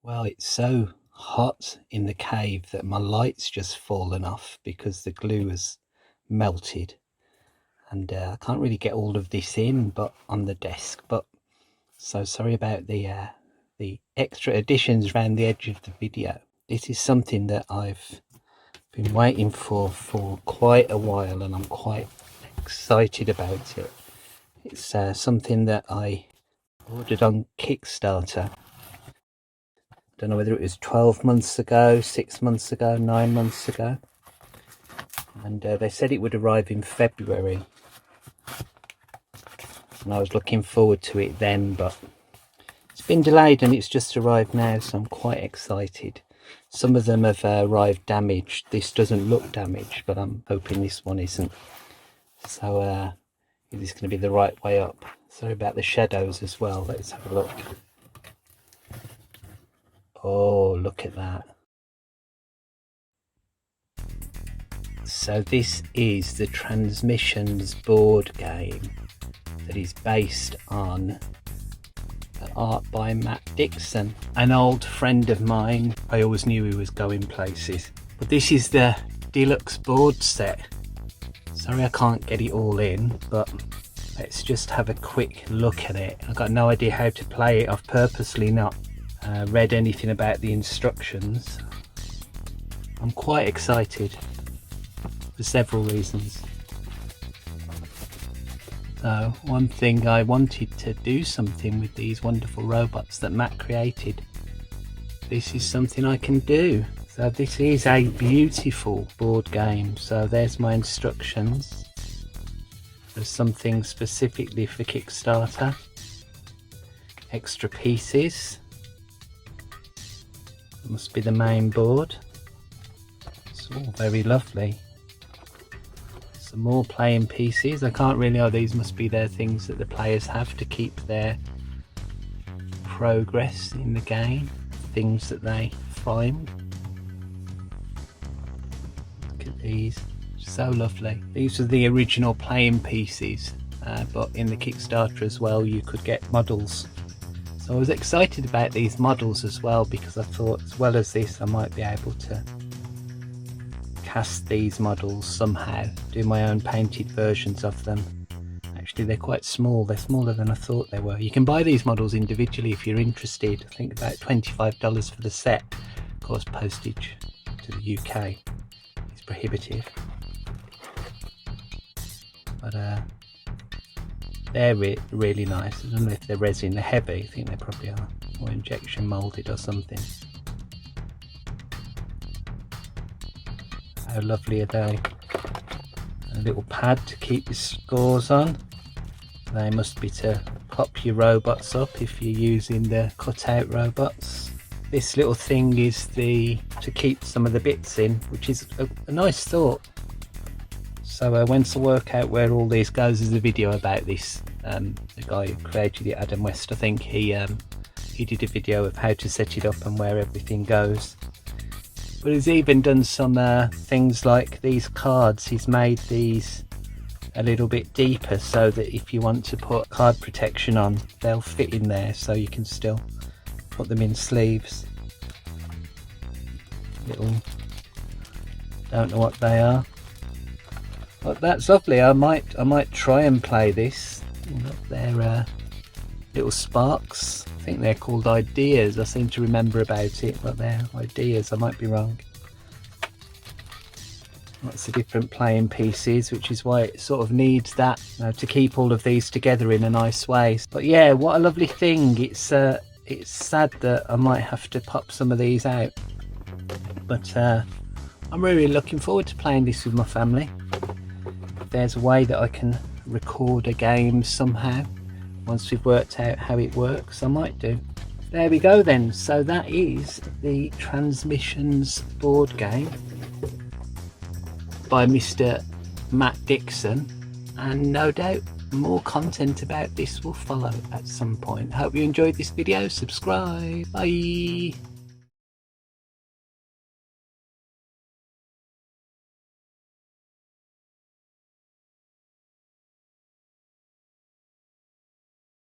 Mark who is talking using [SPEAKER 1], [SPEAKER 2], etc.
[SPEAKER 1] Well, it's so hot in the cave that my light's just fallen off because the glue has melted, and I can't really get all of this in but on the desk. But so sorry about the extra additions around the edge of the video. This is something that I've been waiting for quite a while, and I'm quite excited about it. It's something that I ordered on Kickstarter. Don't know whether it was 12 months ago, 6 months ago, 9 months ago, and they said it would arrive in February, and I was looking forward to it then, but it's been delayed and it's just arrived now, so I'm quite excited. Some of them have arrived damaged. This doesn't look damaged, but I'm hoping this one isn't. So it is going to be the right way up. Sorry about the shadows as well. Let's have a look. Oh, look at that. So this is the Transmissions board game that is based on the art by Matt Dixon, an old friend of mine. I always knew he was going places. But this is the deluxe board set. Sorry I can't get it all in, but let's just have a quick look at it. I've got no idea how to play it. I've purposely not read anything about the instructions. I'm quite excited for several reasons. So one thing, I wanted to do something with these wonderful robots that Matt created. This is something I can do. So this is a beautiful board game. So there's my instructions. There's something specifically for Kickstarter. Extra pieces. Must be the main board. It's all very lovely. Some more playing pieces. I can't really know, these must be their things that the players have to keep their progress in the game. Things that they find. Look at these. So lovely. These are the original playing pieces, but in the Kickstarter as well you could get models. So I was excited about these models as well, because I thought as well as this I might be able to cast these models somehow, do my own painted versions of them. Actually they're quite small, they're smaller than I thought they were. You can buy these models individually if you're interested. I think about $25 for the set. Of course postage to the UK is prohibitive. But they're really nice. I don't know if they're resin, they're heavy. I think they probably are, or injection molded or something. How lovely are they? A little pad to keep your scores on. They must be to pop your robots up if you're using the cutout robots. This little thing is to keep some of the bits in, which is a nice thought. So once I work out where all this goes, there's a video about this. The guy who created it, Adam West, I think he did a video of how to set it up and where everything goes. But he's even done some things like these cards. He's made these a little bit deeper so that if you want to put card protection on, they'll fit in there, so you can still put them in sleeves. Don't know what they are. But that's lovely. I might try and play this. Look, they're little sparks. I think they're called ideas. I seem to remember about it, but they're ideas. I might be wrong. Lots of different playing pieces, which is why it sort of needs that to keep all of these together in a nice way. But yeah, what a lovely thing. It's sad that I might have to pop some of these out, but I'm really looking forward to playing this with my family. If there's a way that I can record a game somehow, once we've worked out how it works, I might do. There we go then. So that is the Transmissions board game by Mr. Matt Dixon, and no doubt more content about this will follow at some point. Hope you enjoyed this video. Subscribe. Bye.